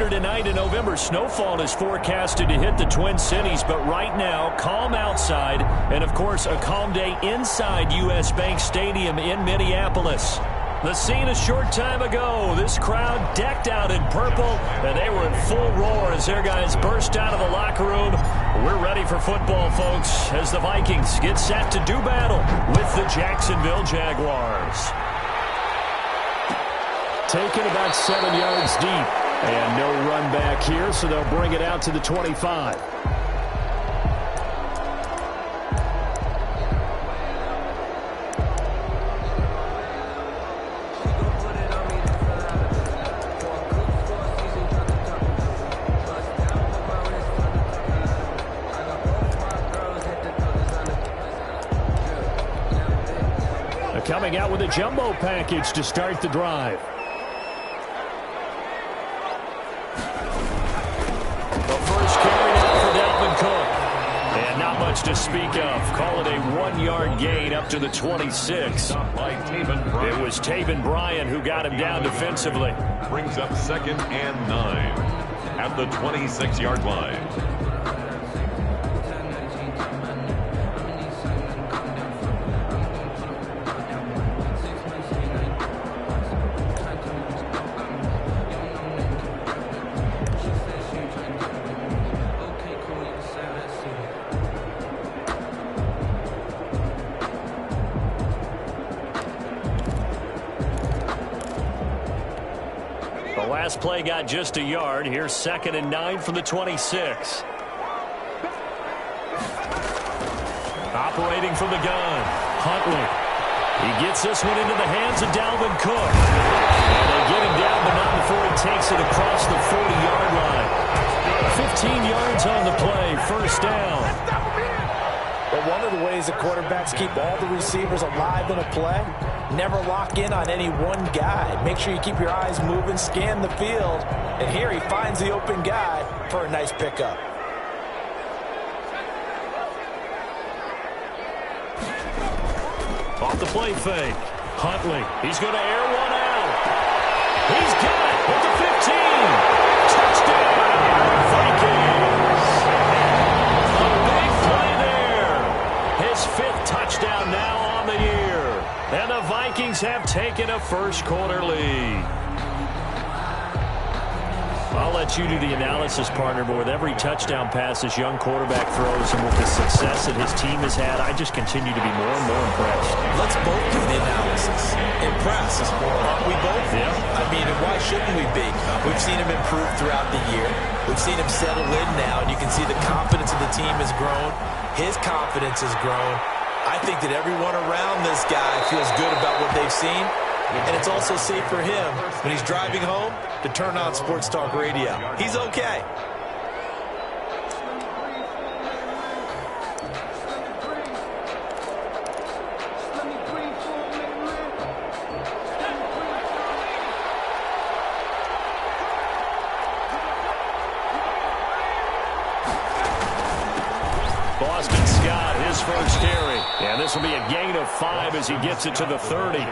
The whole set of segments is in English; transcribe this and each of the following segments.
Later tonight in November, snowfall is forecasted to hit the Twin Cities, but right now, calm outside, and of course, a calm day inside U.S. Bank Stadium in Minneapolis. The scene a short time ago, this crowd decked out in purple, and they were in full roar as their guys burst out of the locker room. We're ready for football, folks, as the Vikings get set to do battle with the Jacksonville Jaguars. Taken about 7 yards deep, and no run back here, so they'll bring it out to the 25. Coming out with a jumbo package to start the drive. The first carry now for Dalvin Cook. And not much to speak of. Call it a 1-yard gain up to the 26. It was Taven Bryan who got him down defensively. Brings up 2nd and 9 at the 26-yard line. Last play got just a yard. Here's 2nd and 9 from the 26. Operating from the gun, Huntley. He gets this one into the hands of Dalvin Cook. And they get him down, but not before he takes it across the 40-yard line. 15 yards on the play, first down. But one of the ways the quarterbacks keep all the receivers alive in a play, never lock in on any one guy. Make sure you keep your eyes moving, scan the field, and here he finds the open guy for a nice pickup. Off the play fake. Huntley, he's going to air one out. He's got it at the 15. Touchdown, Vikings. A big play there. His 5th touchdown now on the year. And the Vikings have taken a first-quarter lead. I'll let you do the analysis, partner, but with every touchdown pass this young quarterback throws and with the success that his team has had, I just continue to be more and more impressed. Let's both do the analysis. Impressed, aren't we both? Yeah. I mean, why shouldn't we be? We've seen him improve throughout the year. We've seen him settle in now, and you can see the confidence of the team has grown. His confidence has grown. I think that everyone around this guy feels good about what they've seen, and it's also safe for him when he's driving home to turn on Sports Talk Radio. He's okay. Boston Scott, his first carry. And this will be a gain of 5 as he gets it to the 30.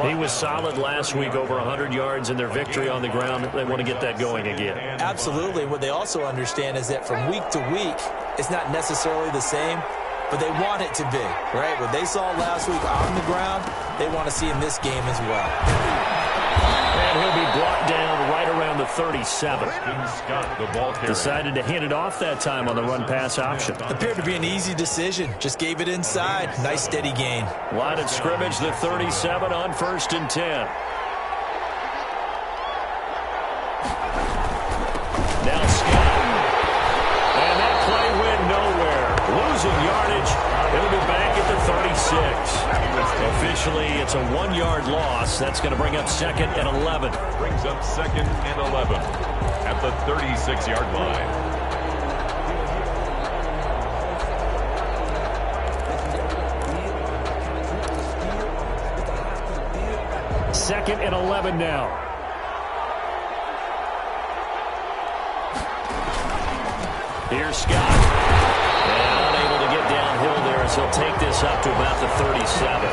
He was solid last week, over 100 yards in their victory on the ground. They want to get that going again. Absolutely. What they also understand is that from week to week, it's not necessarily the same, but they want it to be, right? What they saw last week on the ground, they want to see in this game as well. And he'll be brought down right around the 37. Decided to hand it off that time on the run-pass option. Appeared to be an easy decision. Just gave it inside. Nice steady gain. Line of scrimmage, the 37 on 1st and 10. Now Scott. And that play went nowhere. Losing yardage. It'll be back at the 36. Officially, it's a 1-yard loss. That's going to bring up 2nd and 11. Brings up 2nd and 11 at the 36-yard line. 2nd and 11 now. Here's Scott. And unable to get downhill there as he'll take this up to about the 37.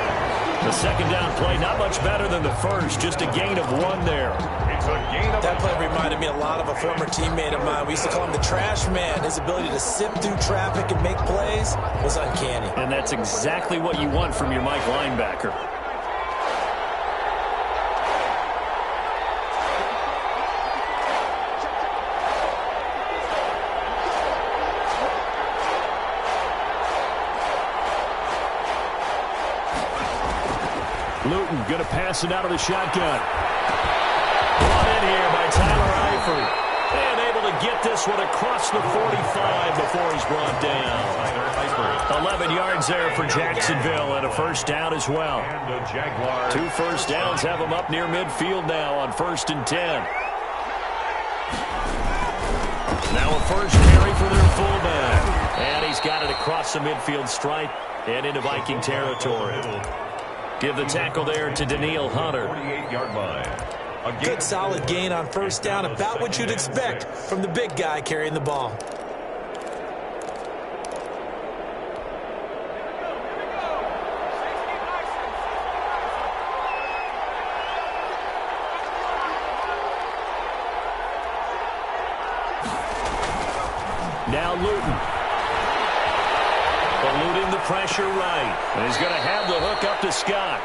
The second down play, not much better than the first, just a gain of 1 there. It's a gain of That play reminded me a lot of a former teammate of mine. We used to call him the trash man. His ability to sift through traffic and make plays was uncanny. And that's exactly what you want from your Mike linebacker. Luton going to pass it out of the shotgun. Brought in here by Tyler Eifert. And able to get this one across the 45 before he's brought down. 11 yards there for Jacksonville and a first down as well. And the Jaguars. 2 first downs have them up near midfield now on 1st and 10. Now a first carry for their fullback. And he's got it across the midfield stripe and into Viking territory. Give the tackle there to Daniil Hunter. 48-yard line. Good solid gain on first down, about what you'd expect from the big guy carrying the ball. Now Luton. Eluding the pressure right. And he's going to have the hook up to Scott.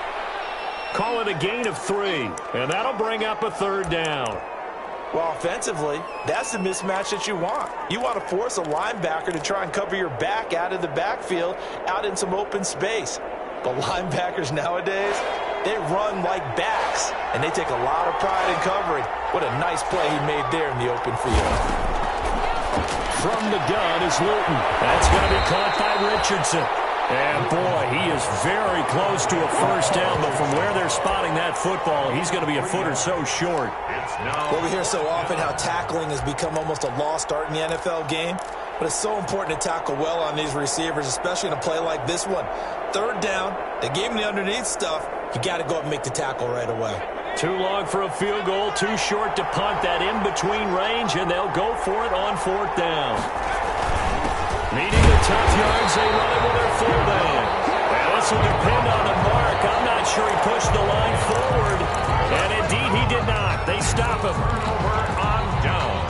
Call it a gain of 3. And that'll bring up a 3rd down. Well, offensively, that's the mismatch that you want. You want to force a linebacker to try and cover your back out of the backfield, out in some open space. But linebackers nowadays, they run like backs, and they take a lot of pride in covering. What a nice play he made there in the open field. From the gun is Luton. That's going to be caught by Richardson. And, boy, he is very close to a first down, but from where they're spotting that football, he's going to be a foot or so short. Well, we hear so often how tackling has become almost a lost art in the NFL game, but it's so important to tackle well on these receivers, especially in a play like this one. 3rd down, they gave him the underneath stuff. You got to go up and make the tackle right away. Too long for a field goal, too short to punt that in-between range, and they'll go for it on 4th down. Needing the tough yards, they run it with their fullback. And this will depend on the mark. I'm not sure he pushed the line forward. And indeed, he did not. They stop him. on down.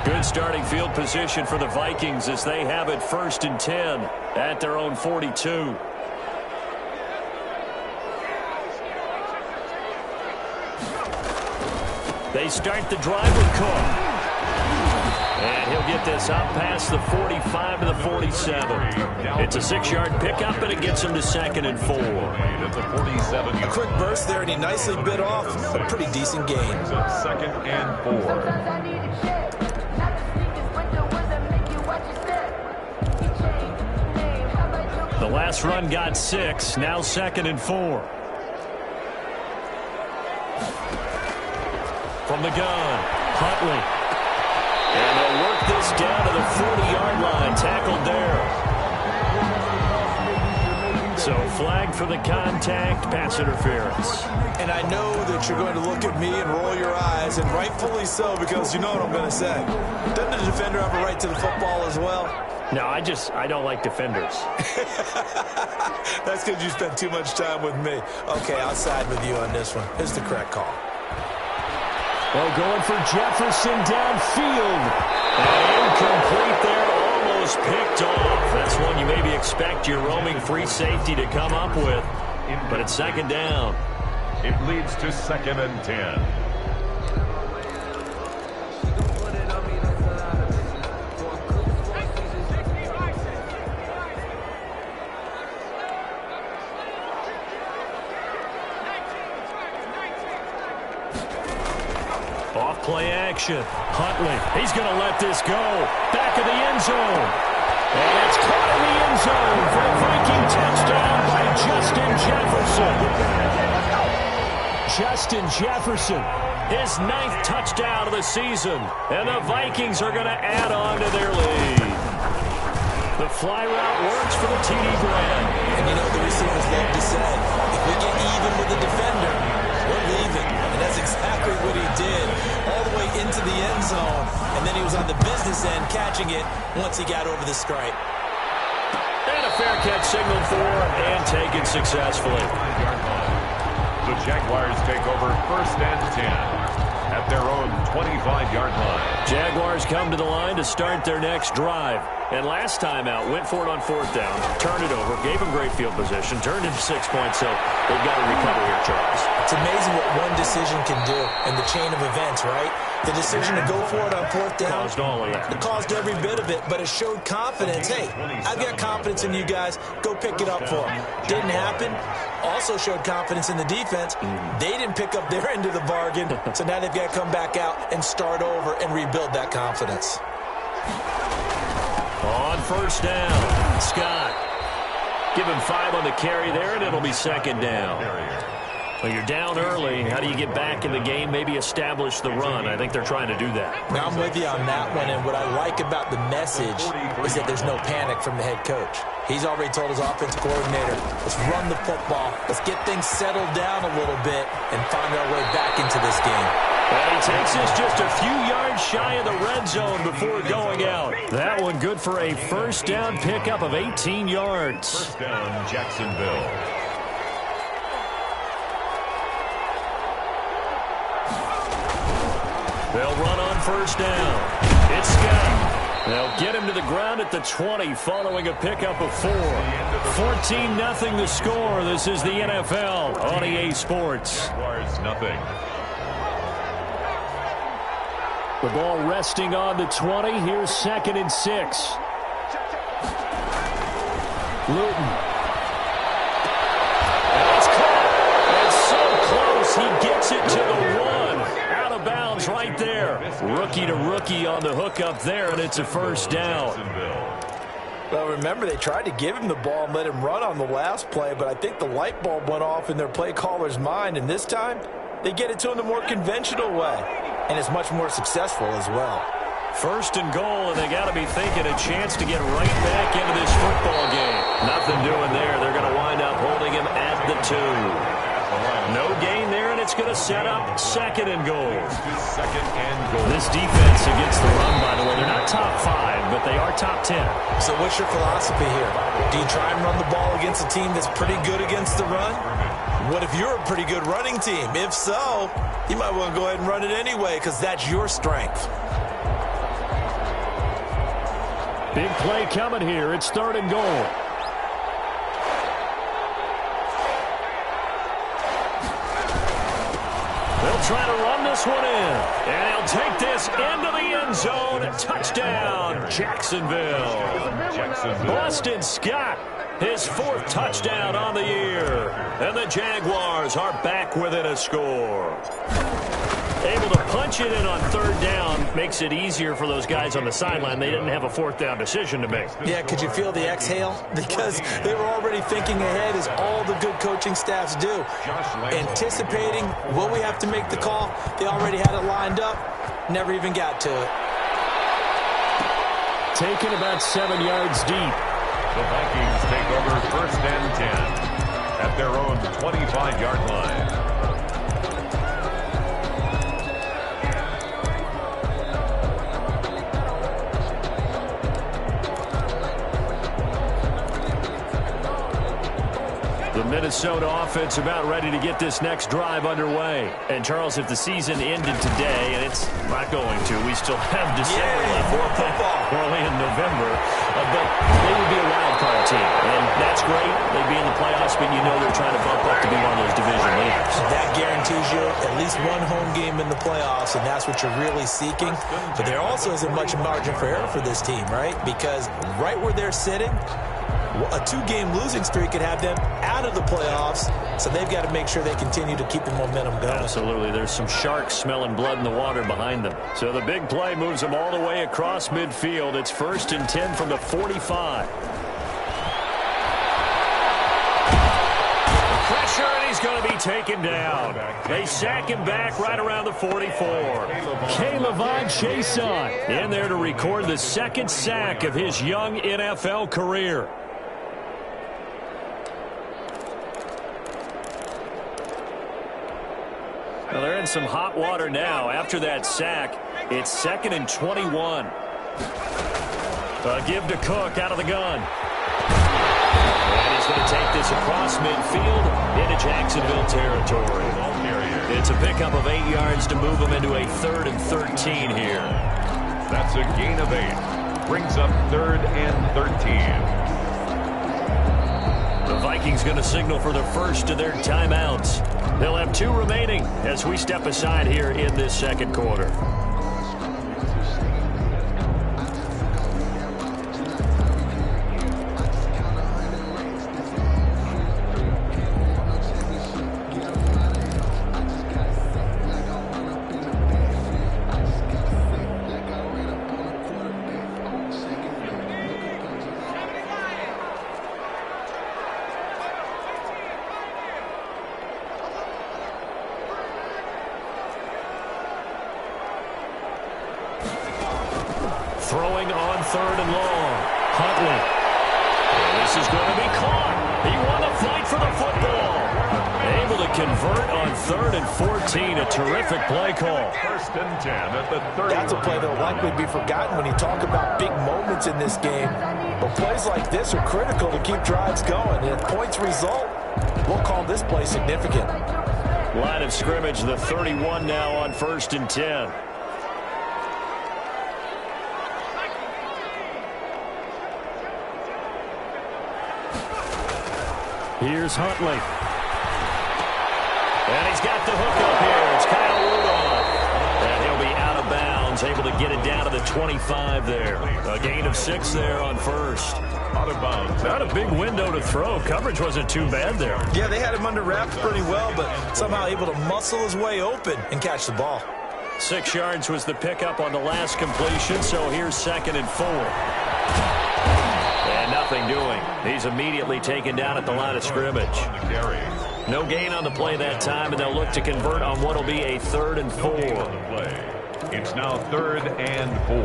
Good starting field position for the Vikings as they have it 1st and 10 at their own 42. They start the drive with Cook. And he'll get this out past the 45 to the 47. It's a 6-yard pickup, and it gets him to 2nd and 4. A quick burst there, and he nicely bit off a pretty decent gain. 2nd and 4. The last run got 6, now 2nd and 4. From the gun, Huntley. And they'll work this down to the 40-yard line, tackled there. So flag for the contact, pass interference. And I know that you're going to look at me and roll your eyes, and rightfully so, because you know what I'm going to say. Doesn't the defender have a right to the football as well? No, I don't like defenders. That's because you spent too much time with me. Okay, I'll side with you on this one. It's the correct call. Well, going for Jefferson downfield. And incomplete there, almost picked off. That's one you maybe expect your roaming free safety to come up with. But it's 2nd down. It leads to 2nd and 10. Play action. Huntley, he's going to let this go. Back of the end zone. And it's caught in the end zone for a Viking touchdown by Justin Jefferson. Justin Jefferson, his 9th touchdown of the season. And the Vikings are going to add on to their lead. The fly route works for the TD Brand. And you know the receivers love to say, if we get even with the defender, we're leaving. And that's exactly what he did, all the way into the end zone. And then he was on the business end catching it once he got over the stripe. And a fair catch signaled for and taken successfully. The Jaguars take over 1st and 10 at their own 25-yard line. Jaguars come to the line to start their next drive. And last time out, went for it on 4th down, turned it over, gave them great field position, turned into 6 points, so they've got to recover here, Charles. It's amazing what one decision can do in the chain of events, right? The decision to go for it on 4th down. Caused all of that. It caused every bit of it, but it showed confidence. Hey, I've got confidence in you guys. Go pick it up for them. Didn't happen. Also showed confidence in the defense. They didn't pick up their end of the bargain, so now they've got to come back out and start over and rebuild that confidence. On 1st down, Scott. Give him 5 on the carry there, and it'll be 2nd down. Well, you're down early. How do you get back in the game, maybe establish the run? I think they're trying to do that. Now, I'm with you on that one, and what I like about the message is that there's no panic from the head coach. He's already told his offensive coordinator, let's run the football, let's get things settled down a little bit and find our way back into this game. And he takes us just a few yards shy of the red zone before going out. That one good for a 1st down pickup of 18 yards. 1st down, Jacksonville. They'll run on 1st down. It's Scott. They'll get him to the ground at the 20 following a pickup of 4. 14-0 the score. This is the NFL on EA Sports. Jaguars nothing. The ball resting on the 20. Here's 2nd and 6. Luton. And it's caught. It's so close. He gets it to the 1. Out of bounds right there. Rookie to rookie on the hook up there, and it's a 1st down. Well, remember, they tried to give him the ball and let him run on the last play, but I think the light bulb went off in their play caller's mind, and this time they get it to him the more conventional way, and it's much more successful as well. 1st and goal, and they got to be thinking a chance to get right back into this football game. Nothing doing there. They're going to wind up holding him at the 2. No gain there, and it's going to set up 2nd and goal. 2nd and goal. This defense against the run, by the way, they're not top 5, but they are top 10. So what's your philosophy here? Do you try and run the ball against a team that's pretty good against the run? What if you're a pretty good running team? If so, you might want to go ahead and run it anyway because that's your strength. Big play coming here. It's 3rd and goal. They'll try to run this one in. And he'll take this into the end zone. Touchdown, Jacksonville. Boston Scott, his 4th touchdown on the year. And the Jaguars are back within a score. Able to punch it in on 3rd down makes it easier for those guys on the sideline. They didn't have a 4th down decision to make. Yeah, could you feel the exhale? Because they were already thinking ahead, as all the good coaching staffs do. Anticipating, will we have to make the call? They already had it lined up. Never even got to it. Taken about 7 yards deep. The Vikings take over 1st and 10 at their own 25-yard line. The Minnesota offense about ready to get this next drive underway. And, Charles, if the season ended today, and it's not going to, we still have December left. More football. Early in November. But they would be a wild card team. And that's great. They'd be in the playoffs, but you know they're trying to bump up to be one of those division leaders. That guarantees you at least one home game in the playoffs, and that's what you're really seeking. But there also isn't much margin for error for this team, right? Because right where they're sitting, a 2-game losing streak could have them out of the playoffs, so they've got to make sure they continue to keep the momentum going. Absolutely. There's some sharks smelling blood in the water behind them. So the big play moves them all the way across midfield. It's 1st and 10 from the 45. Pressure, and he's going to be taken down. They sack him back right around the 44. K'Lavon Chaisson in there to record the 2nd sack of his young NFL career. Well, they're in some hot water now. After that sack, it's 2nd and 21. Give to Cook out of the gun. going to take this across midfield into Jacksonville territory. It's a pickup of 8 yards to move them into a 3rd and 13 here. That's a gain of 8. Brings up 3rd and 13. The Vikings going to signal for the first of their timeouts. They'll have 2 remaining as we step aside here in this second quarter. Throwing on 3rd and long. Huntley. And this is going to be caught. He won the fight for the football. Able to convert on 3rd and 14. A terrific play call. 1st and 10 at the 30. That's a play that will likely be forgotten when you talk about big moments in this game. But plays like this are critical to keep drives going. And if points result, we'll call this play significant. Line of scrimmage, the 31 now on 1st and 10. Here's Huntley. And he's got the hook up here. It's Kyle Rudolph. And he'll be out of bounds, able to get it down to the 25 there. A gain of 6 there on 1st. Out of bounds. Not a big window to throw. Coverage wasn't too bad there. Yeah, they had him under wraps pretty well, but somehow able to muscle his way open and catch the ball. 6 yards was the pickup on the last completion, so here's 2nd and 4. And nothing doing. He's immediately taken down at the line of scrimmage. No gain on the play that time, and they'll look to convert on what will be a 3rd and 4. It's now 3rd and 4.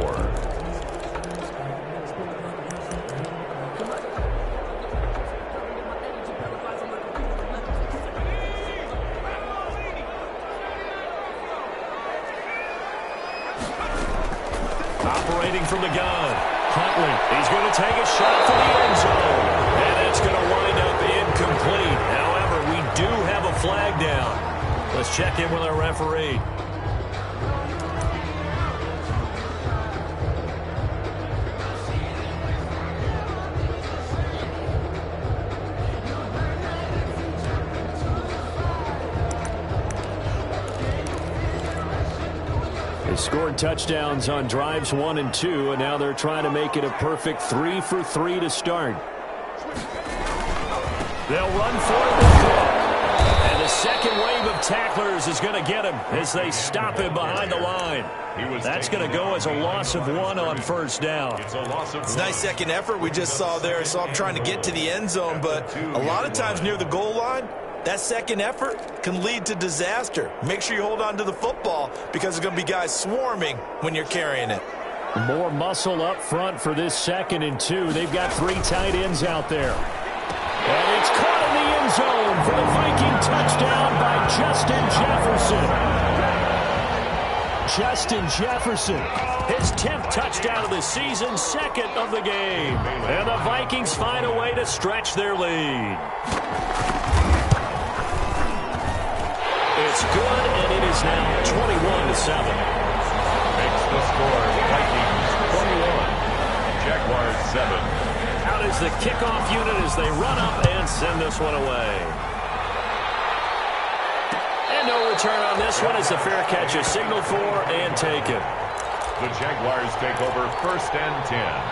Operating from the gun. Huntley, he's going to take a shot for the end zone. And it's going to wind up incomplete. However, we do have a flag down. Let's check in with our referee. They scored touchdowns on drives 1 and 2, and now they're trying to make it a perfect 3 for 3 to start. They'll run for it. And the second wave of tacklers is going to get him as they stop him behind the line. That's going to go as a loss of 1 on 1st down. It's a loss of 1. It's a nice second effort we just saw there. Saw him trying to get to the end zone, but a lot of times near the goal line, that second effort can lead to disaster. Make sure you hold on to the football because there's going to be guys swarming when you're carrying it. More muscle up front for this 2nd and 2. They've got 3 tight ends out there. And it's caught in the end zone for the Viking touchdown by Justin Jefferson. Justin Jefferson, his 10th touchdown of the season, 2nd of the game. And the Vikings find a way to stretch their lead. It's good, and it is now 21-7. Makes the score Vikings 21, Jaguars 7. Out is the kickoff unit as they run up and send this one away. And no return on this one as the fair catch is signaled for and taken. The Jaguars take over 1st and 10.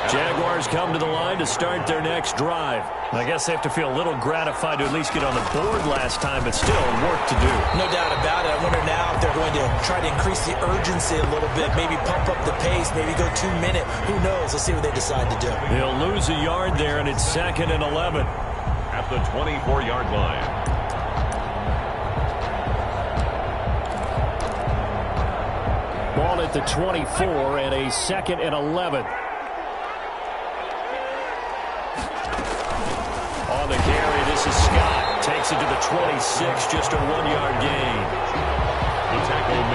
Jaguars come to the line to start their next drive. I guess they have to feel a little gratified to at least get on the board last time, but still work to do. No doubt about it. I wonder now if they're going to try to increase the urgency a little bit, maybe pump up the pace, maybe go 2-minute. Who knows? Let's see what they decide to do. They'll lose a yard there, and it's 2nd and 11. At the 24-yard line. Ball at the 24 and a 2nd and 11. On the carry, this is Scott. Takes it to the 26, just a 1-yard gain.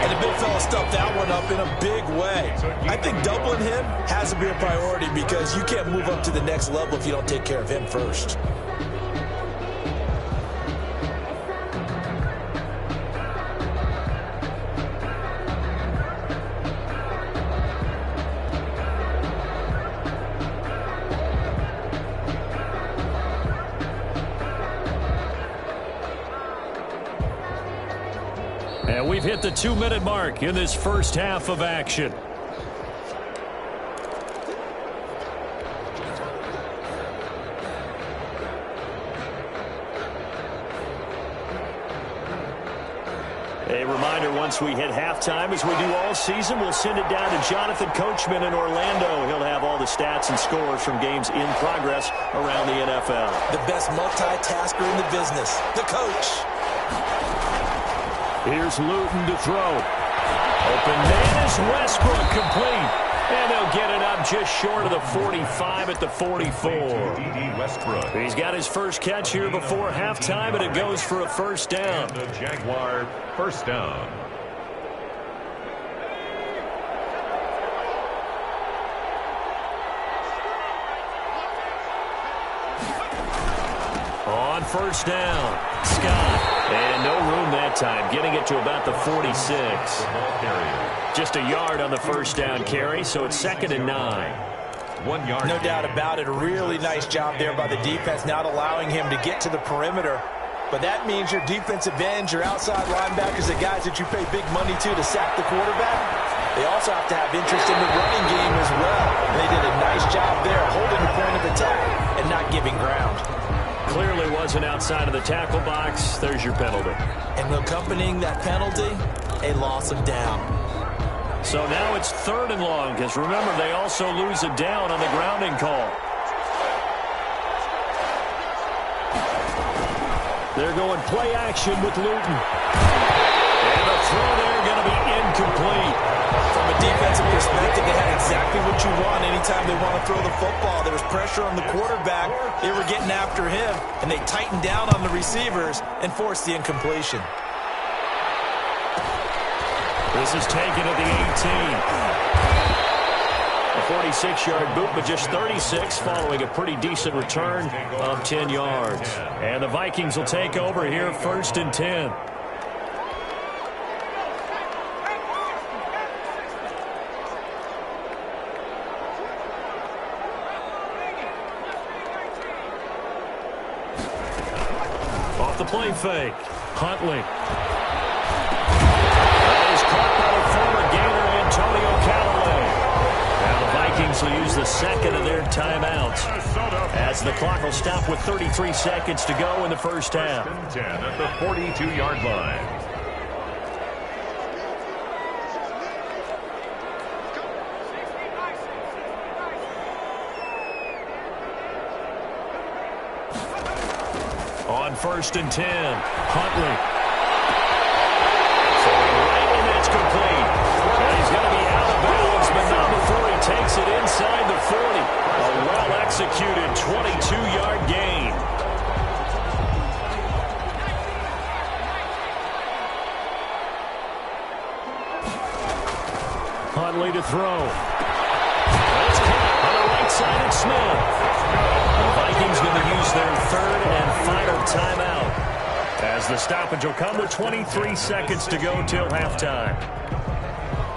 And the big fella stuffed that one up in a big way. I think doubling him has to be a priority because you can't move up to the next level if you don't take care of him first. And we've hit the 2-minute mark in this first half of action. A reminder, once we hit halftime, as we do all season, we'll send it down to Jonathan Coachman in Orlando. He'll have all the stats and scores from games in progress around the NFL. The best multitasker in the business, the coach. Here's Luton to throw. Open man is Westbrook, complete. And they'll get it up just short of the 45 at the 44. Westbrook. He's got his first catch here before halftime, and it goes for a first down. And the Jaguar first down. On first down, Scott. And no room that time, getting it to about the 46. Just a yard on the first down carry, so it's 2nd and 9. 1 yard. No doubt about it. A really nice job there by the defense, not allowing him to get to the perimeter. But that means your defensive ends, your outside linebackers, the guys that you pay big money to sack the quarterback, they also have to have interest in the running game as well. And they did a nice job there, holding the point of attack and not giving ground. Clearly wasn't outside of the tackle box. There's your penalty. And accompanying that penalty, a loss of down. So now it's 3rd and long, because remember, they also lose a down on the grounding call. They're going play action with Luton. And the throw there going to be incomplete. From a defensive perspective, they had exactly what you want anytime they want to throw the football. There was pressure on the quarterback. They were getting after him, and they tightened down on the receivers and forced the incompletion. This is taken at the 18. A 46-yard boot, but just 36 following a pretty decent return of 10 yards. And the Vikings will take over here, 1st and 10. Off the play fake, Huntley. Will use the 2nd of their timeouts as the clock will stop with 33 seconds to go in the first half. 10 at the 42-yard line. On 1st and 10, Huntley. Right, and that's complete. And he's going to be out of bounds, but not before he takes it inside the 40. A well-executed 22-yard gain. Huntley to throw. That's caught on the right side of Smith. The Vikings going to use their 3rd and final timeout as the stoppage will come with 23 seconds to go till halftime.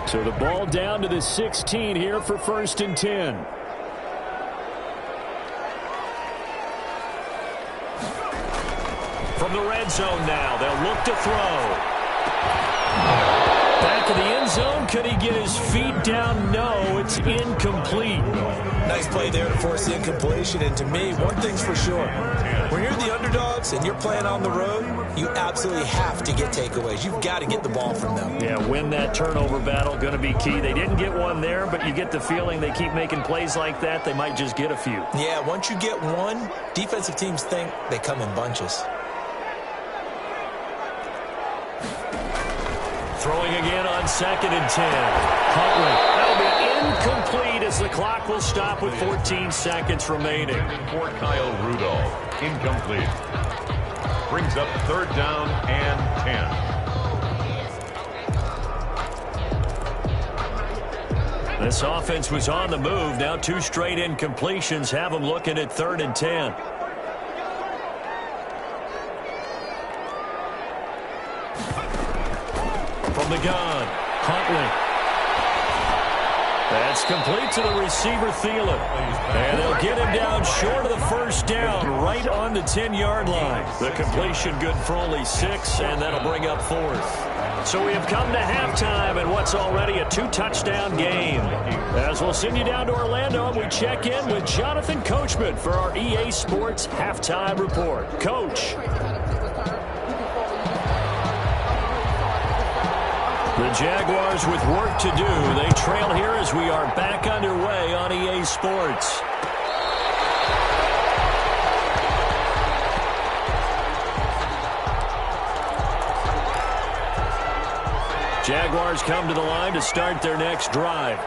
So the ball down to the 16 here for 1st and 10. From the red zone now, they'll look to throw. Back of the end zone, could he get his feet down? No, it's incomplete. Nice play there to force the incompletion. And to me, one thing's for sure. When you're the underdogs and you're playing on the road, you absolutely have to get takeaways. You've got to get the ball from them. Yeah, win that turnover battle, going to be key. They didn't get one there, but you get the feeling they keep making plays like that, they might just get a few. Yeah, once you get one, defensive teams think they come in bunches. Throwing again on 2nd and 10. Huntley. That'll be incomplete as the clock will stop with 14 seconds remaining. For Kyle Rudolph. Incomplete. Brings up 3rd down and 10. This offense was on the move. Now 2 straight incompletions have them looking at 3rd and 10. From the gun, Huntley. That's complete to the receiver, Thielen. And they'll get him down short of the first down, right on the 10-yard line. The completion good for only 6, and that'll bring up 4th. So we have come to halftime in what's already a two-touchdown game. As we'll send you down to Orlando, and we check in with Jonathan Coachman for our EA Sports Halftime Report. Coach. The Jaguars with work to do. They trail here as we are back underway on EA Sports. Jaguars come to the line to start their next drive.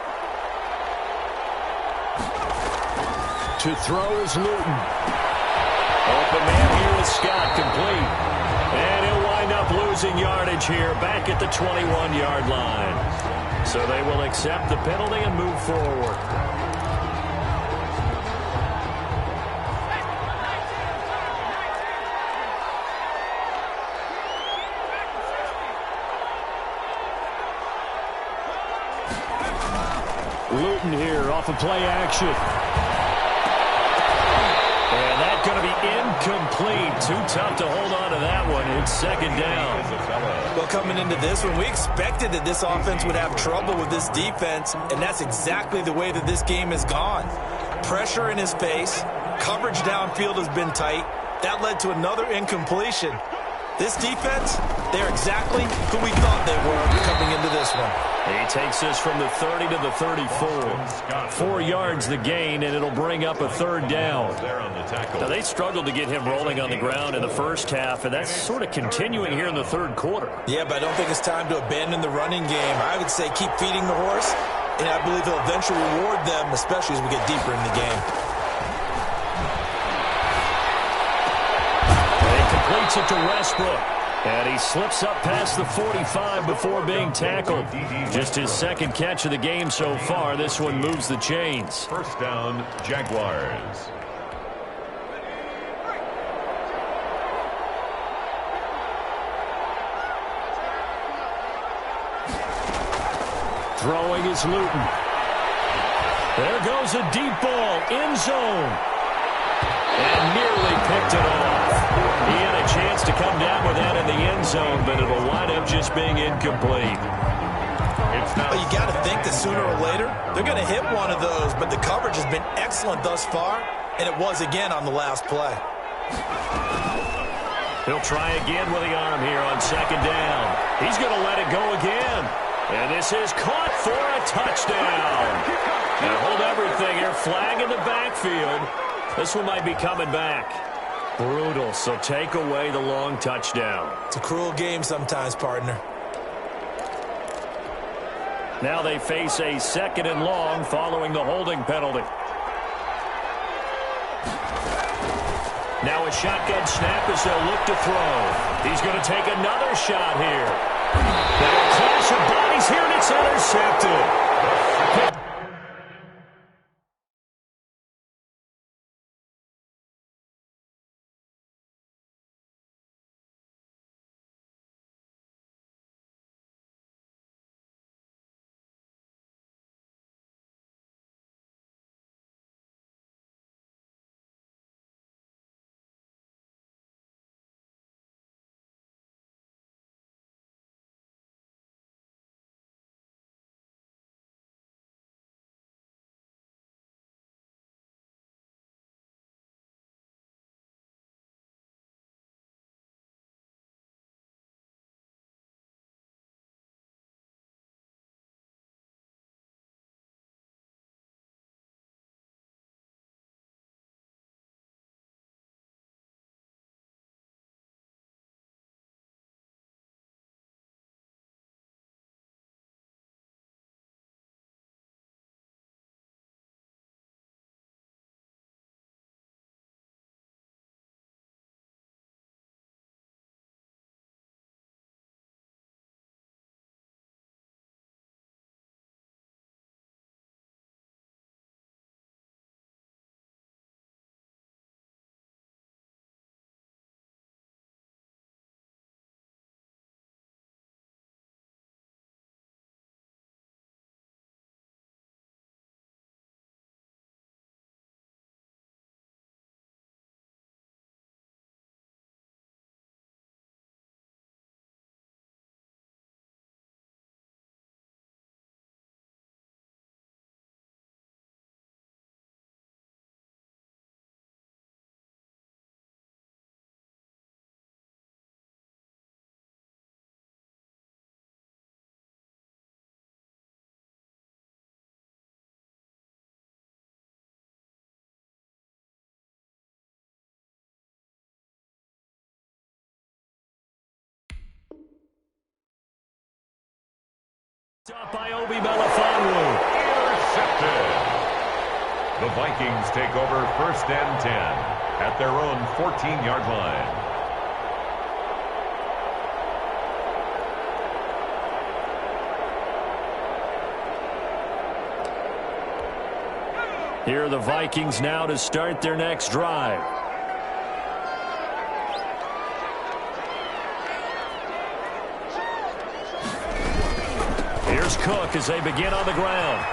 To throw is Luton. Open man here with Scott, complete. And he'll wind up losing yardage here back at the 21-yard line. So they will accept the penalty and move forward. Luton here off of play action. And that's going to be incomplete. Too tough to hold on to that one. It's second down. Well, coming into this one, we expected that this offense would have trouble with this defense, and that's exactly the way that this game has gone. Pressure in his face. Coverage downfield has been tight. That led to another incompletion. This defense, they're exactly who we thought they were coming into this one. He takes this from the 30 to the 34. 4 yards the gain, and it'll bring up a third down. Now, they struggled to get him rolling on the ground in the first half, and that's sort of continuing here in the third quarter. Yeah, but I don't think it's time to abandon the running game. I would say keep feeding the horse, and I believe he'll eventually reward them, especially as we get deeper in the game. And he completes it to Westbrook. And he slips up past the 45 before being tackled. Just his second catch of the game so far. This one moves the chains. First down, Jaguars. Throwing is Luton. There goes a deep ball, end zone. And nearly picked it off. He had a chance to come down with that in the end zone, but it'll wind up just being incomplete. Well, you got to think that sooner or later, they're going to hit one of those, but the coverage has been excellent thus far, and it was again on the last play. He'll try again with the arm here on second down. He's going to let it go again. And this is caught for a touchdown. Now hold everything here. Flag in the backfield. This one might be coming back. Brutal, so take away the long touchdown. It's a cruel game sometimes, partner. Now they face a second and long following the holding penalty. Now a shotgun snap as they'll look to throw. He's going to take another shot here. Now a clash of bodies here, and it's intercepted. Stopped by Obi Melifonwu. Intercepted. The Vikings take over 1st and 10 at their own 14-yard line. Here are the Vikings now to start their next drive. Here's Cook as they begin on the ground.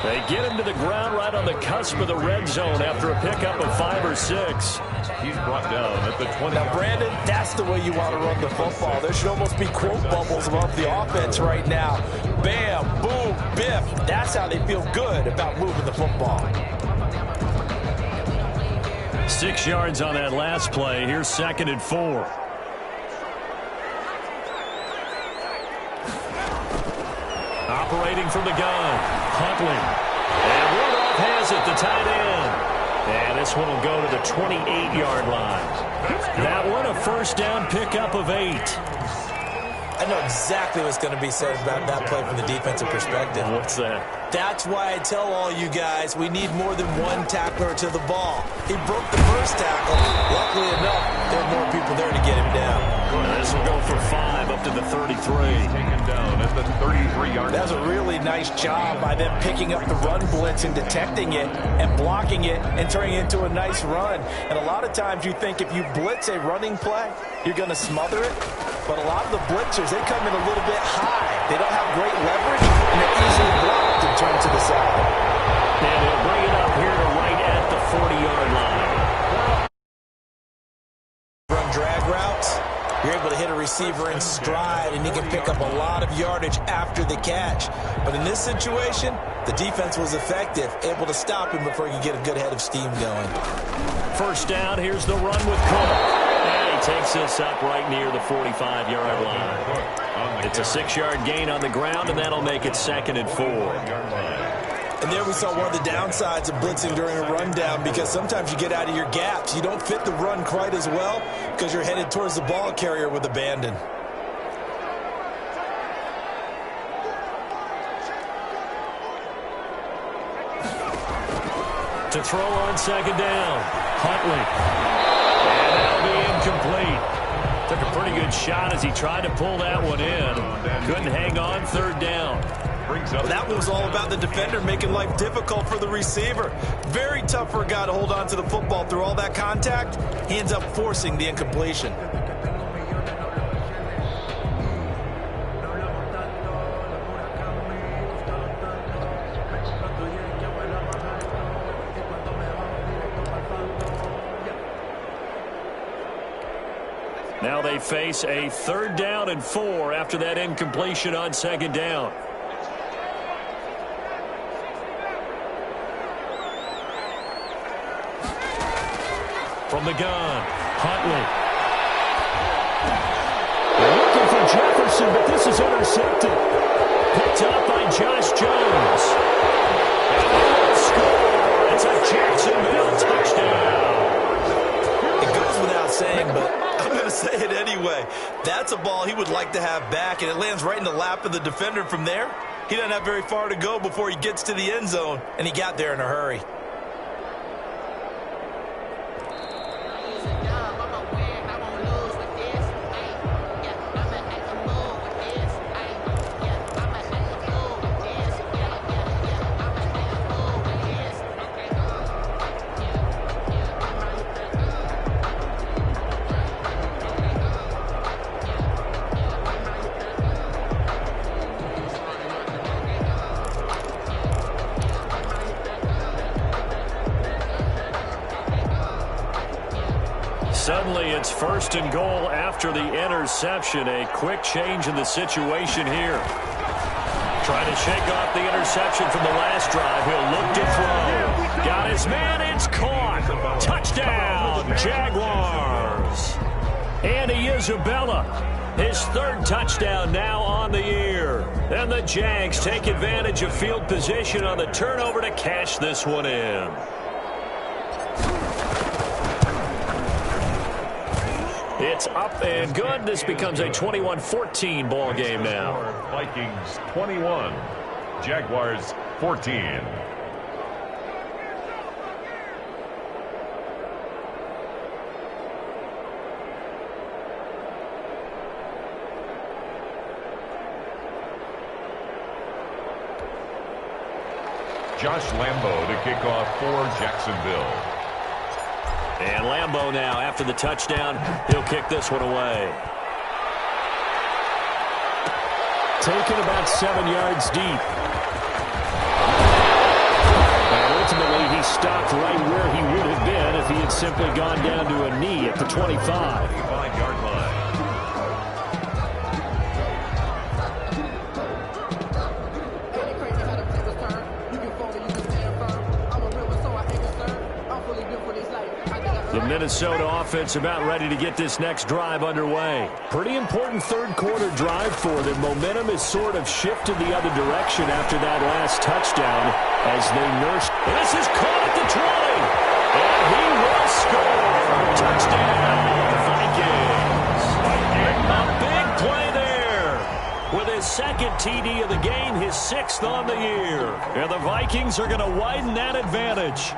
They get him to the ground right on the cusp of the red zone after a pickup of 5 or 6. He's brought down at the 20. Now, Brandon, that's the way you want to run the football. There should almost be quote bubbles above the offense right now. Bam, boom, biff. That's how they feel good about moving the football. 6 yards on that last play. Here's 2nd and 4. Operating from the gun, Huntley. And Rudolph has it, the tight end. And this one will go to the 28-yard line. That one, a 1st down pickup of 8. I know exactly what's going to be said about that play from the defensive perspective. What's that? That's why I tell all you guys we need more than one tackler to the ball. He broke the first tackle. Luckily enough, there are more people there to get him down. This will go for 5 up to the 33. Taken down at the 33-yard line. That was a really nice job by them picking up the run blitz and detecting it and blocking it and turning it into a nice run. And a lot of times you think if you blitz a running play, you're going to smother it. But a lot of the blitzers, they come in a little bit high. They don't have great leverage, and they're easily blocked and turned to the side. And he'll bring it up here to right at the 40-yard line. Run drag routes, you're able to hit a receiver in stride, and he can pick up a lot of yardage after the catch. But in this situation, the defense was effective, able to stop him before he could get a good head of steam going. 1st down, here's the run with Cook. And he takes this up right near the 45-yard line. It's a 6-yard gain on the ground, and that'll make it 2nd and 4. And there we saw one of the downsides of blitzing during a rundown, because sometimes you get out of your gaps. You don't fit the run quite as well because you're headed towards the ball carrier with abandon. To throw on 2nd down, Huntley. And that'll be incomplete. Took a pretty good shot as he tried to pull that one in. Couldn't hang on, 3rd down. That was all about the defender making life difficult for the receiver. Very tough for a guy to hold on to the football through all that contact. He ends up forcing the incompletion. Now they face a 3rd down and 4 after that incompletion on 2nd down. From the gun, Huntley. They're looking for Jefferson, but this is intercepted. Picked up by Josh Jones. And they will score. It's a Jacksonville touchdown. It goes without saying, but I'm going to say it anyway. That's a ball he would like to have back, and it lands right in the lap of the defender from there. He doesn't have very far to go before he gets to the end zone, and he got there in a hurry. Suddenly it's 1st and goal after the interception. A quick change in the situation here. Trying to shake off the interception from the last drive. He'll look to throw. Got his man. It's caught. Touchdown, Jaguars. Andy Isabella, his 3rd touchdown now on the year. And the Jags take advantage of field position on the turnover to cash this one in. It's up and good. This becomes a 21-14 ball game now. Vikings 21, Jaguars 14. Josh Lambo to kick off for Jacksonville. And Lambo now, after the touchdown, he'll kick this one away. Taken about 7 yards deep. And ultimately, he stopped right where he would have been if he had simply gone down to a knee at the 25. 25-yard line. The Minnesota offense about ready to get this next drive underway. Pretty important third quarter drive for them. Momentum has sort of shifted the other direction after that last touchdown as they nurse. And this is caught at the 20. And he will score. Touchdown, Vikings. A big play there. With his second TD of the game, his 6th on the year. And the Vikings are going to widen that advantage.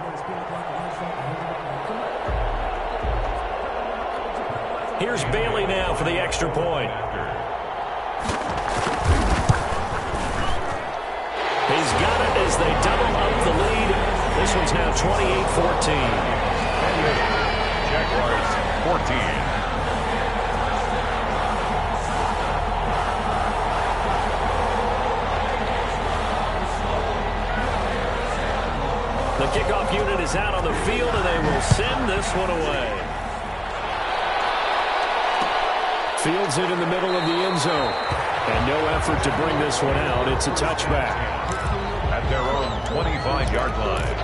Here's Bailey now for the extra point. He's got it as they double up the lead. This one's now 28-14. Jaguars 14. The kickoff unit is out on the field, and they will send this one away. Fields it in the middle of the end zone. And no effort to bring this one out. It's a touchback. At their own 25-yard line.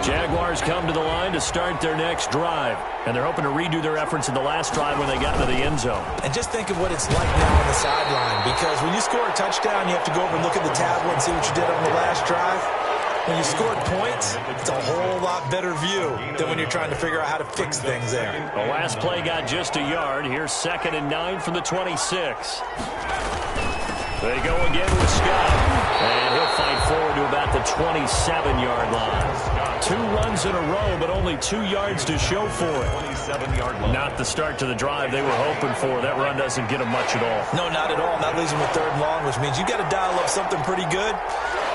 Jaguars come to the line to start their next drive. And they're hoping to redo their efforts in the last drive when they got into the end zone. And just think of what it's like now on the sideline. Because when you score a touchdown, you have to go over and look at the tablet and see what you did on the last drive. When you scored points, it's a whole lot better view than when you're trying to figure out how to fix things there. The last play got just a yard. Here's 2nd and 9 from the 26. They go again with Scott. And he'll fight forward to about the 27-yard line. 2 runs in a row, but only 2 yards to show for it. 27-yard line. Not the start to the drive they were hoping for. That run doesn't get them much at all. No, not at all. That leaves them with 3rd and long, which means you got to dial up something pretty good.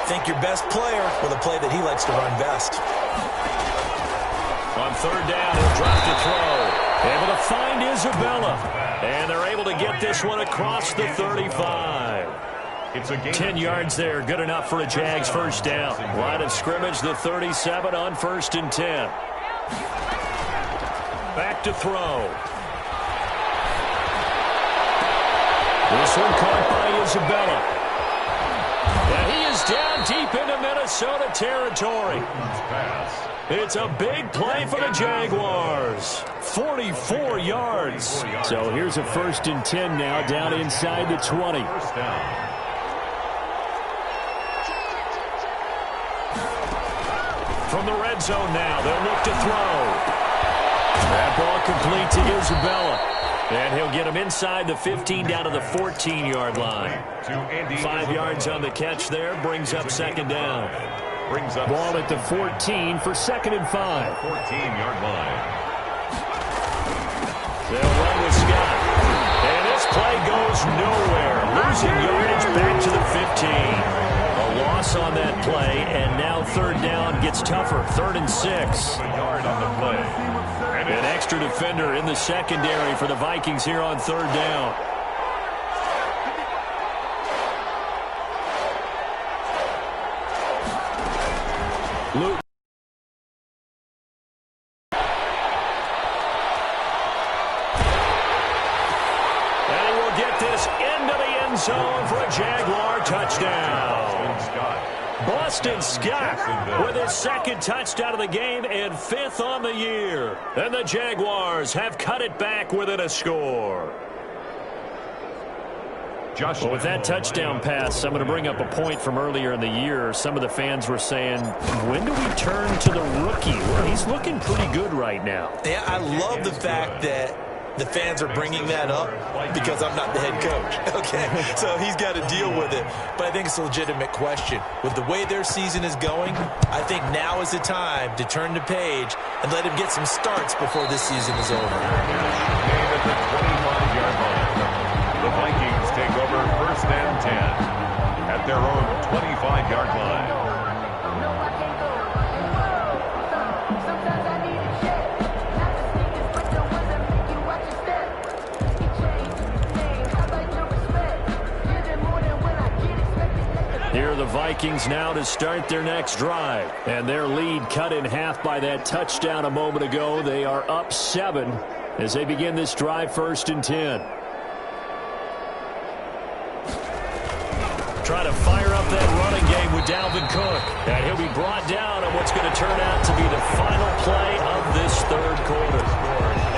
Think your best player with a play that he likes to run best. On 3rd down, he'll drop to throw. Able to find Isabella. And they're able to get this one across the 35. It's a game 10 yards there, good enough for a Jags first down. Line of scrimmage, the 37 on 1st and 10. Back to throw. This one caught by Isabella. And he is down deep into Minnesota territory. It's a big play for the Jaguars. 44 yards. So here's a 1st and 10 now, down inside the 20. First down. From the red zone now, they'll look to throw. That ball complete to Isabella. And he'll get him inside the 15 down to the 14-yard line. 5 yards on the catch there, brings up 2nd down. Brings up ball at the 14 for 2nd and 5. 14-yard line. They'll run with Scott. And this play goes nowhere. Losing yardage back to the 15. A loss on that play, and now 3rd down gets tougher. 3rd and 6. A yard on the play. An extra defender in the secondary for the Vikings here on 3rd down. Luke. And he will get this into the end zone for a Jaguar touchdown. Boston Scott with his 2nd touchdown of the game and 5th on the year. And the Jaguars have cut it back within a score. Josh. Well, with that touchdown pass, I'm going to bring up a point from earlier in the year. Some of the fans were saying, when do we turn to the rookie? Well, he's looking pretty good right now. Yeah, I love the fact that the fans are bringing that up because I'm not the head coach, okay? So he's got to deal with it. But I think it's a legitimate question. With the way their season is going, I think now is the time to turn the page and let him get some starts before this season is over. At the 25-yard line, the Vikings take over 1st and 10 at their own 25-yard line. Here are the Vikings now to start their next drive. And their lead cut in half by that touchdown a moment ago. They are up 7 as they begin this drive 1st and 10. Try to fire up that running game with Dalvin Cook. And he'll be brought down on what's going to turn out to be the final play of this 3rd quarter.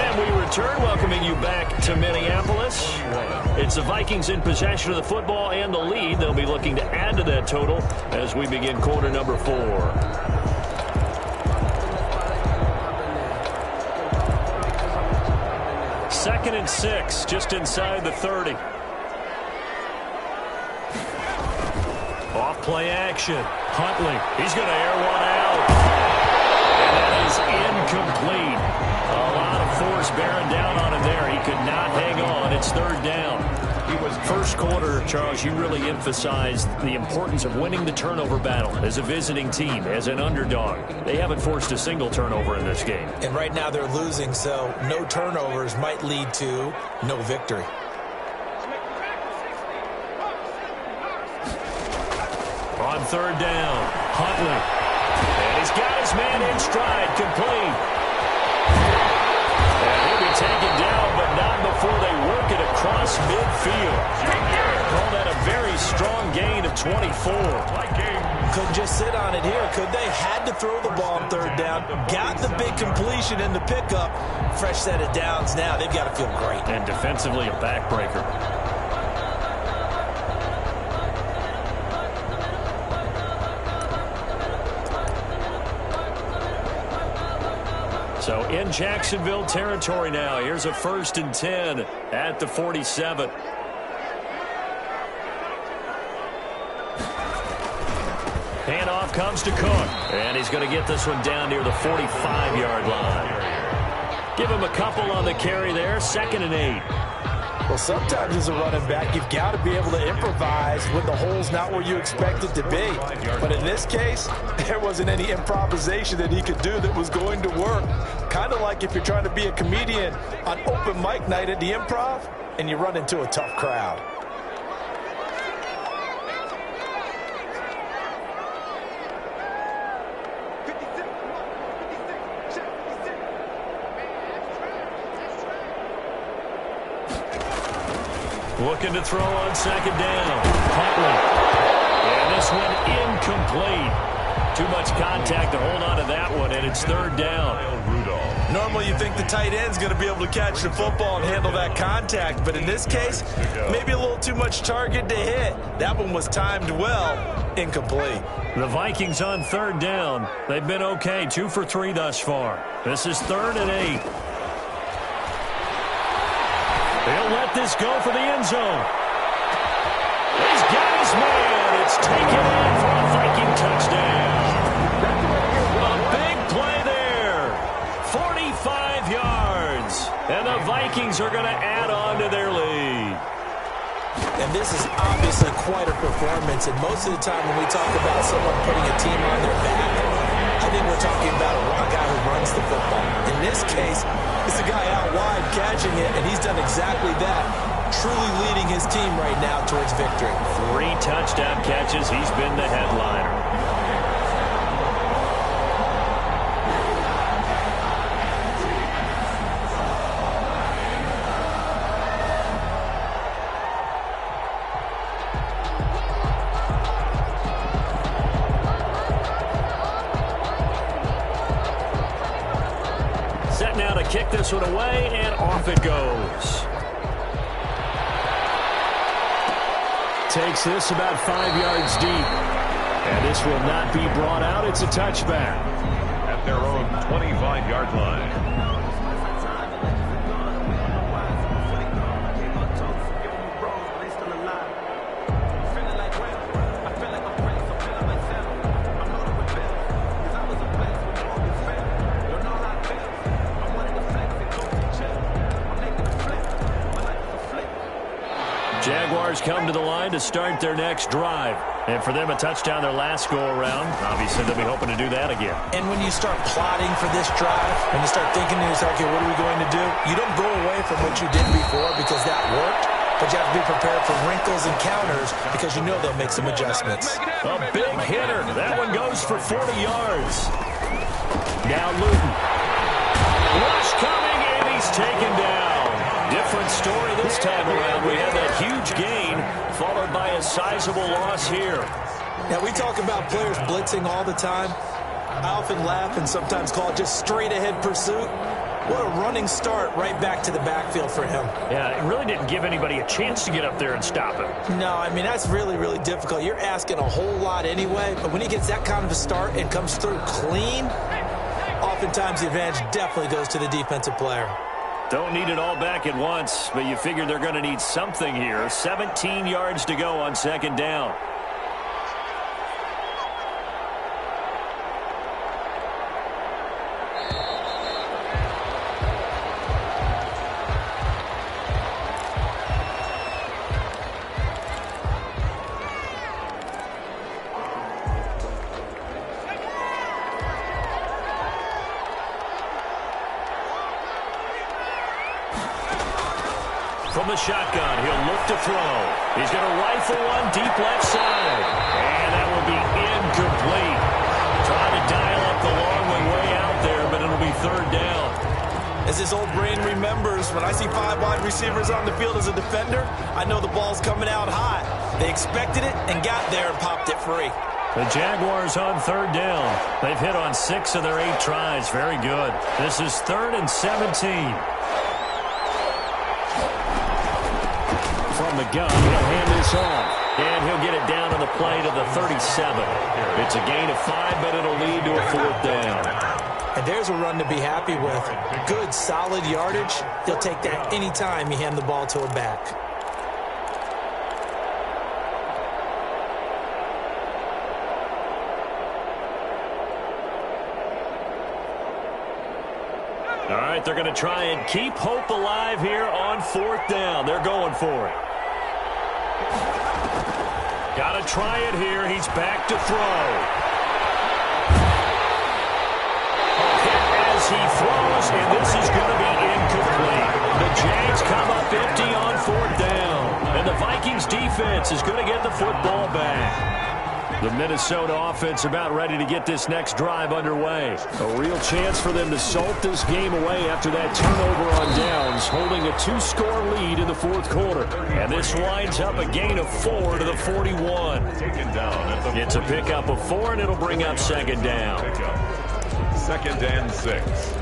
And we return, welcoming you back to Minneapolis. It's the Vikings in possession of the football and the lead. They'll be looking to add to that total as we begin quarter number 4. Second and 6, just inside the 30. Off play action. Huntley, he's going to air one out. And that is incomplete. A lot of force bearing down on him there. He could not hang on. It's 3rd down. First quarter, Charles, you really emphasized the importance of winning the turnover battle as a visiting team, as an underdog. They haven't forced a single turnover in this game. And right now they're losing, so no turnovers might lead to no victory. On 3rd down, Huntley. And he's got his man in stride, complete. And he'll be taken down, but not before they work it across midfield. Call that a very strong gain of 24. Couldn't just sit on it here, could they? Had to throw the ball on 3rd down. Got the big completion in the pickup. Fresh set of downs now. They've got to feel great. And defensively, a backbreaker. So in Jacksonville territory now. Here's a 1st and 10 at the 47. Handoff comes to Cook. And he's going to get this one down near the 45-yard line. Give him a couple on the carry there. 2nd and 8. Well, sometimes as a running back, you've got to be able to improvise when the hole's not where you expect it to be. But in this case, there wasn't any improvisation that he could do that was going to work. Kind of like if you're trying to be a comedian on open mic night at the Improv and you run into a tough crowd. Looking to throw on 2nd down. Huntley. And this one incomplete. Too much contact to hold on to that one, and it's 3rd down. Normally you think the tight end's going to be able to catch the football and handle that contact, but in this case, maybe a little too much target to hit. That one was timed well. Incomplete. The Vikings on 3rd down. They've been okay, 2 for 3 thus far. This is 3rd and 8. They'll let this go for the end zone. He's got his man. It's taken in for a Viking touchdown. A big play there. 45 yards. And the Vikings are going to add on to their lead. And this is obviously quite a performance. And most of the time when we talk about someone putting a team on their back, I think we're talking about a guy who runs the football. In this case, it's a guy out wide catching it, and he's done exactly that, truly leading his team right now towards victory. 3 touchdown catches. He's been the headliner. Set now to kick this one away, and off it goes. takes this about 5 yards deep. And this will not be brought out. It's a touchback. At their own 25-yard line. Jaguars come to the line to start their next drive. And for them, a touchdown their last go-around. Obviously, they'll be hoping to do that again. And when you start plotting for this drive, when you start thinking to yourself, okay, what are we going to do? You don't go away from what you did before because that worked. But you have to be prepared for wrinkles and counters because you know they'll make some adjustments. A big hitter. That one goes for 40 yards. Now Luton. Rush coming, and he's taken down. Different story this time around. We had that huge gain followed by a sizable loss here. Now, we talk about players blitzing all the time. I often laugh and sometimes call it just straight-ahead pursuit. What a running start right back to the backfield for him. Yeah, it really didn't give anybody a chance to get up there and stop him. No, I mean, that's really, really difficult. You're asking a whole lot anyway, but when he gets that kind of a start and comes through clean, oftentimes the advantage definitely goes to the defensive player. Don't need it all back at once, but you figure they're going to need something here. 17 yards to go on second down. From the shotgun, he'll look to throw. He's going to rifle one deep left side. And that will be incomplete. Trying to dial up the long one way out there, but it'll be third down. As his old brain remembers, when I see 5 wide receivers on the field as a defender, I know the ball's coming out high. They expected it and got there and popped it free. The Jaguars on third down. They've hit on 6 of their 8 tries. Very good. This is 3rd and 17. From the gun, he'll hand this off. And he'll get it down on the play to the 37. It's a gain of 5, but it'll lead to a 4th down. And there's a run to be happy with. Good, solid yardage. He'll take that any time you hand the ball to a back. All right, they're going to try and keep hope alive here on 4th down. They're going for it. Got to try it here. He's back to throw. As he throws, and this is going to be incomplete. The Jags come up empty on 4th down. And the Vikings defense is going to get the football back. The Minnesota offense about ready to get this next drive underway. A real chance for them to salt this game away after that turnover on downs, holding a 2-score lead in the 4th quarter. And this winds up a gain of 4 to the 41. It's a pickup of 4, and it'll bring up 2nd down. 2nd and 6.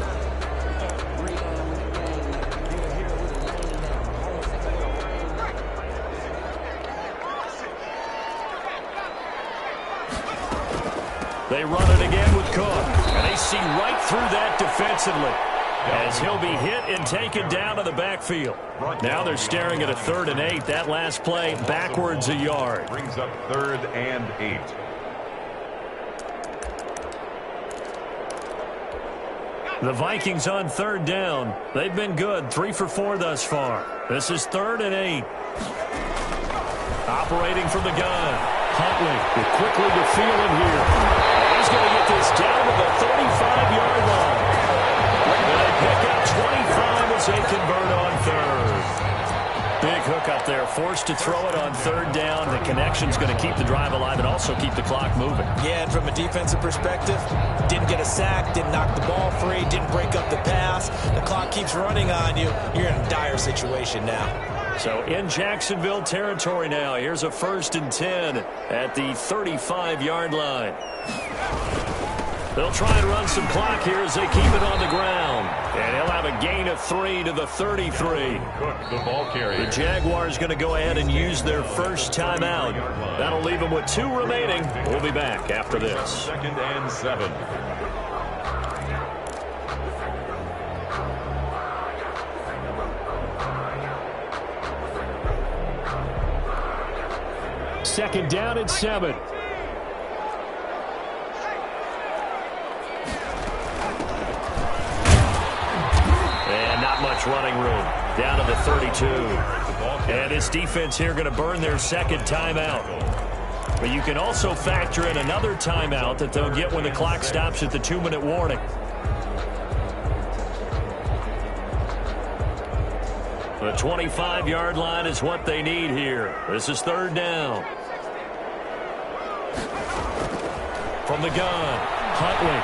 They run it again with Cook, and they see right through that defensively as he'll be hit and taken down to the backfield. Now they're staring at a 3rd and 8. That last play backwards a yard. Brings up 3rd and 8. The Vikings on 3rd down. They've been good, 3 for 4 thus far. This is 3rd and 8. Operating from the gun. Huntley quickly to Phelan here. He's going to get this down to the 35-yard line. And they pick up 25 as they convert on 3rd. Big hook up there, forced to throw it on 3rd down. The connection's going to keep the drive alive and also keep the clock moving. Yeah, and from a defensive perspective, didn't get a sack, didn't knock the ball free, didn't break up the pass. The clock keeps running on you. You're in a dire situation now. So in Jacksonville territory now. Here's a 1st and 10 at the 35-yard line. They'll try and run some clock here as they keep it on the ground. And he'll have a gain of 3 to the 33. Cook, the ball carrier. The Jaguars going to go ahead and use their first timeout. That'll leave them with 2 remaining. We'll be back after this. 2nd and 7. Second down and 7. And not much running room. Down to the 32. And this defense here going to burn their second timeout. But you can also factor in another timeout that they'll get when the clock stops at the 2-minute warning. The 25-yard line is what they need here. This is 3rd down. From the gun, Huntley.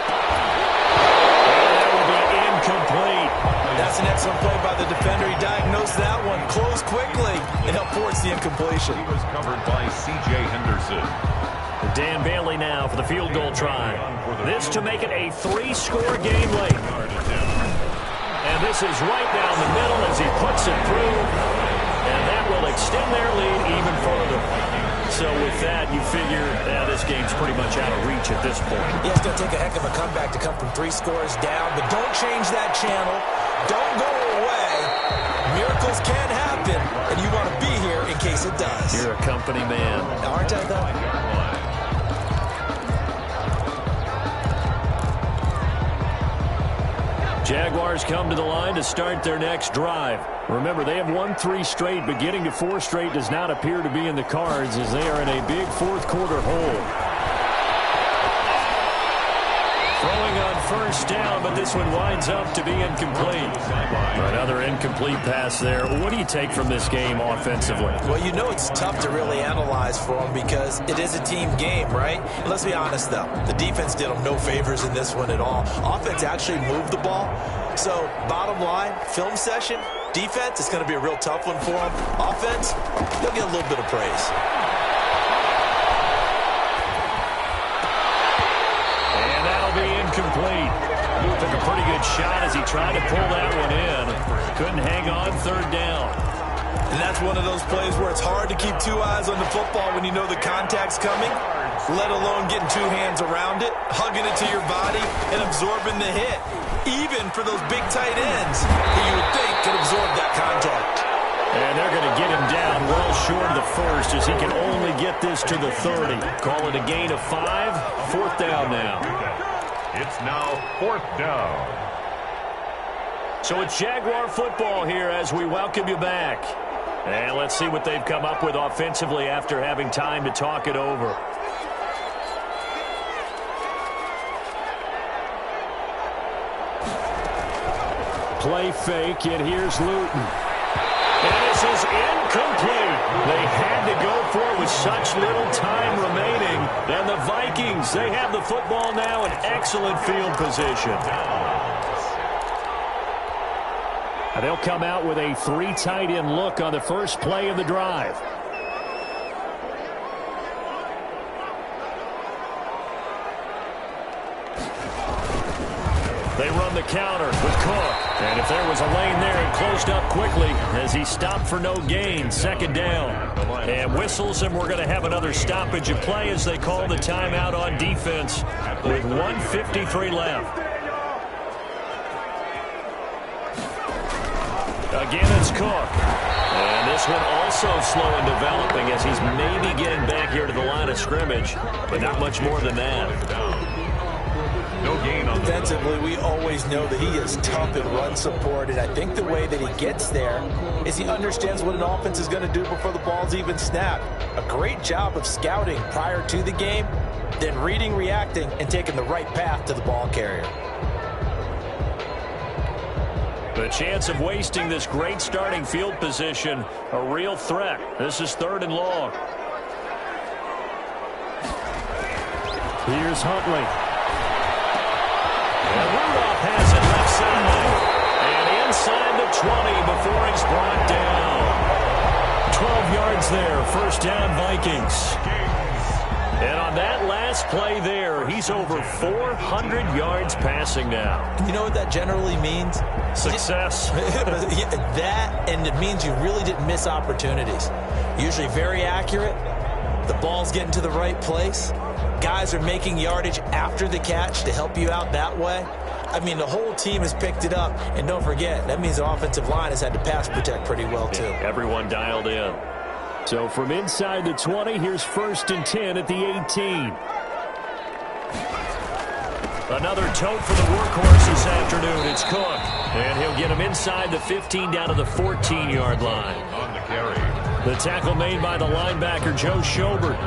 And that will be incomplete. That's an excellent play by the defender. He diagnosed that one, closed quickly, and helped force the incompletion. He was covered by C.J. Henderson. Dan Bailey now for the field goal try. This to make it a 3-score game late. And this is right down the middle as he puts it through. And that will extend their lead even further. So with that, you figure this game's pretty much out of reach at this point. Yeah, it's going to take a heck of a comeback to come from 3 scores down. But don't change that channel. Don't go away. Miracles can happen. And you want to be here in case it does. You're a company man. Aren't I, though? Jaguars come to the line to start their next drive. Remember, they have won 3 straight, but getting to 4 straight does not appear to be in the cards as they are in a big 4th quarter hole. Throwing on first down, but this one winds up to be incomplete. Another incomplete pass there. What do you take from this game offensively? Well, you know it's tough to really analyze for them because it is a team game, right? And let's be honest, though. The defense did them no favors in this one at all. Offense actually moved the ball. So, bottom line, film session, defense, it's going to be a real tough one for them. Offense, they'll get a little bit of praise. Incomplete. Took a pretty good shot as he tried to pull that one in. Couldn't hang on 3rd down. And that's one of those plays where it's hard to keep 2 eyes on the football when you know the contact's coming, let alone getting 2 hands around it, hugging it to your body, and absorbing the hit. Even for those big tight ends who you would think could absorb that contact. And they're going to get him down well short of the first as he can only get this to the 30. Call it a gain of 5. 4th down now. It's now 4th down. So it's Jaguar football here as we welcome you back. And let's see what they've come up with offensively after having time to talk it over. Play fake, and here's Luton. And this is incomplete. They had to go for it with such little time remaining. And the Vikings, they have the football now in excellent field position. And they'll come out with a 3 tight end look on the first play of the drive. They run the counter with Cook. And if there was a lane there, it closed up quickly as he stopped for no gain. 2nd down. And whistles, and we're going to have another stoppage of play as they call the timeout on defense with 1:53 left. Again, it's Cook. And this one also slow in developing as he's maybe getting back here to the line of scrimmage, but not much more than that. No gain on defensively, we always know that he is tough in run support, and I think the way that he gets there is he understands what an offense is going to do before the ball's even snapped. A great job of scouting prior to the game, then reading, reacting, and taking the right path to the ball carrier. The chance of wasting this great starting field position, a real threat. This is 3rd and long. Here's Huntley. And Rudolph has it left side. And inside the 20 before he's brought down. 12 yards there. First down, Vikings. And on that last best play there. He's over 400 yards passing now. You know what that generally means? Success. That, and it means you really didn't miss opportunities. Usually very accurate. The ball's getting to the right place. Guys are making yardage after the catch to help you out that way. I mean, the whole team has picked it up. And don't forget, that means the offensive line has had to pass protect pretty well, too. Everyone dialed in. So from inside the 20, here's 1st and 10 at the 18. Another tote for the workhorse this afternoon. It's Cook. And he'll get him inside the 15 down to the 14-yard line. On the carry. The tackle made by the linebacker, Joe Schobert.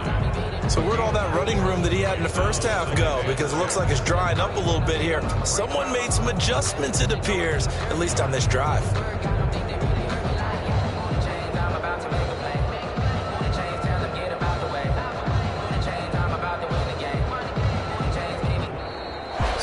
So where'd all that running room that he had in the first half go? Because it looks like it's drying up a little bit here. Someone made some adjustments, it appears, at least on this drive.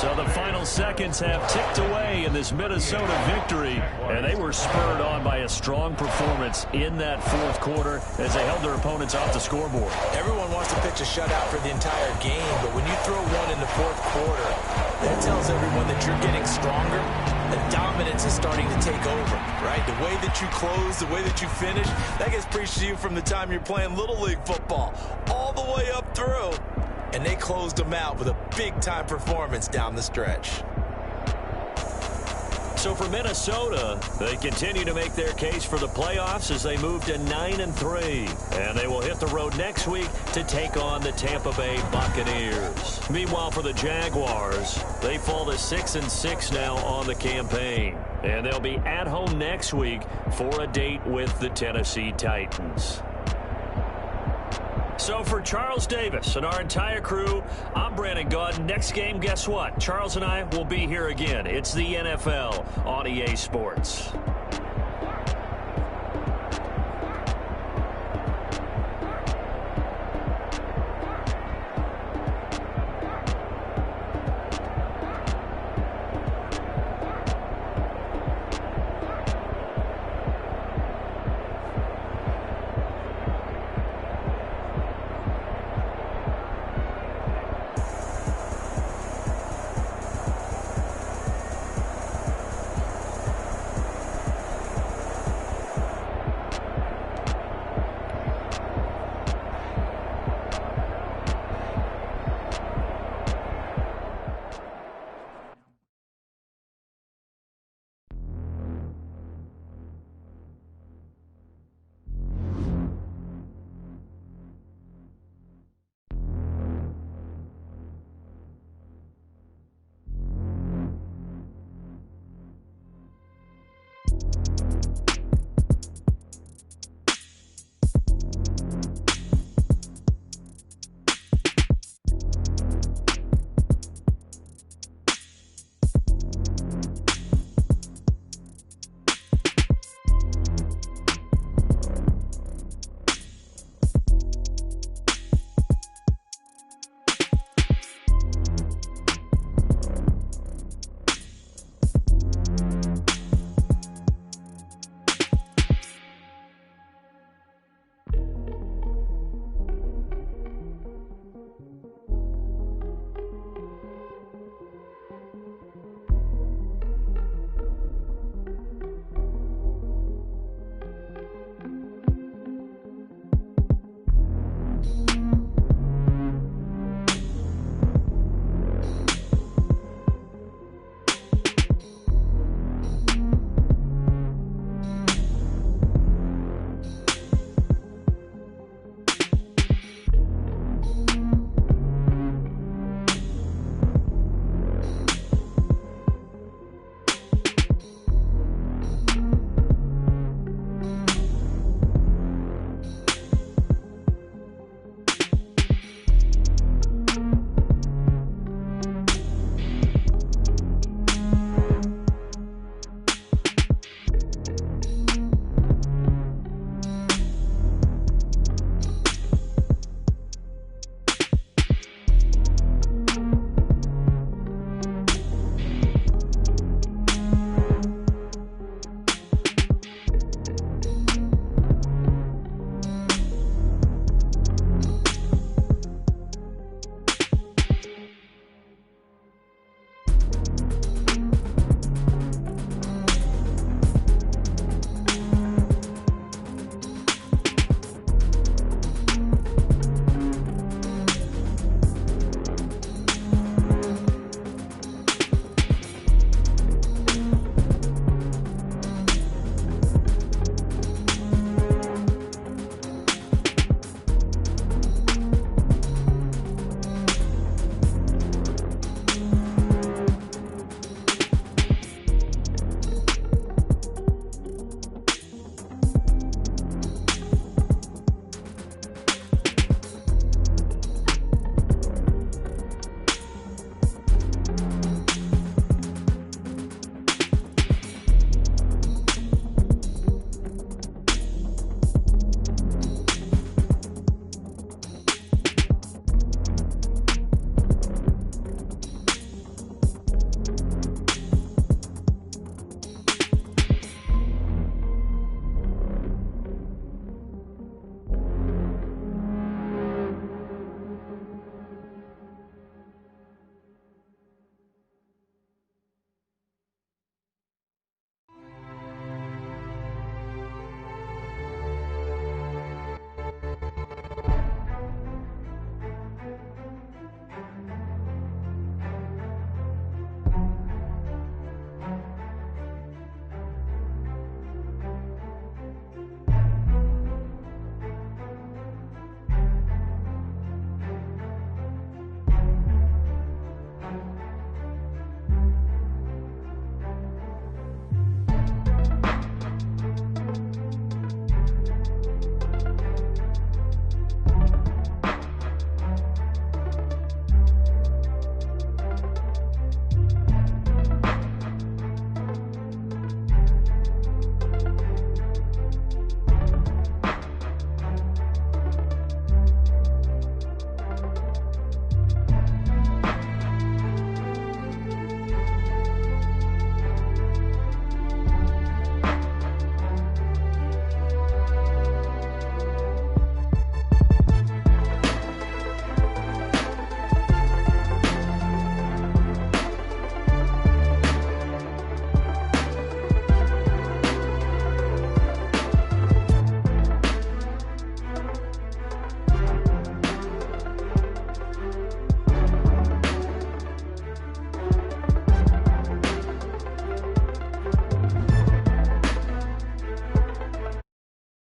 So the final seconds have ticked away in this Minnesota victory, and they were spurred on by a strong performance in that fourth quarter as they held their opponents off the scoreboard. Everyone wants to pitch a shutout for the entire game, but when you throw one in the fourth quarter, that tells everyone that you're getting stronger. The dominance is starting to take over, right? The way that you close, the way that you finish, that gets preached to you from the time you're playing Little League football all the way up through. And they closed them out with a big-time performance down the stretch. So for Minnesota, they continue to make their case for the playoffs as they move to 9-3. And they will hit the road next week to take on the Tampa Bay Buccaneers. Meanwhile, for the Jaguars, they fall to 6-6 now on the campaign. And they'll be at home next week for a date with the Tennessee Titans. So for Charles Davis and our entire crew, I'm Brandon Gaudin. Next game, guess what? Charles and I will be here again. It's the NFL on EA Sports.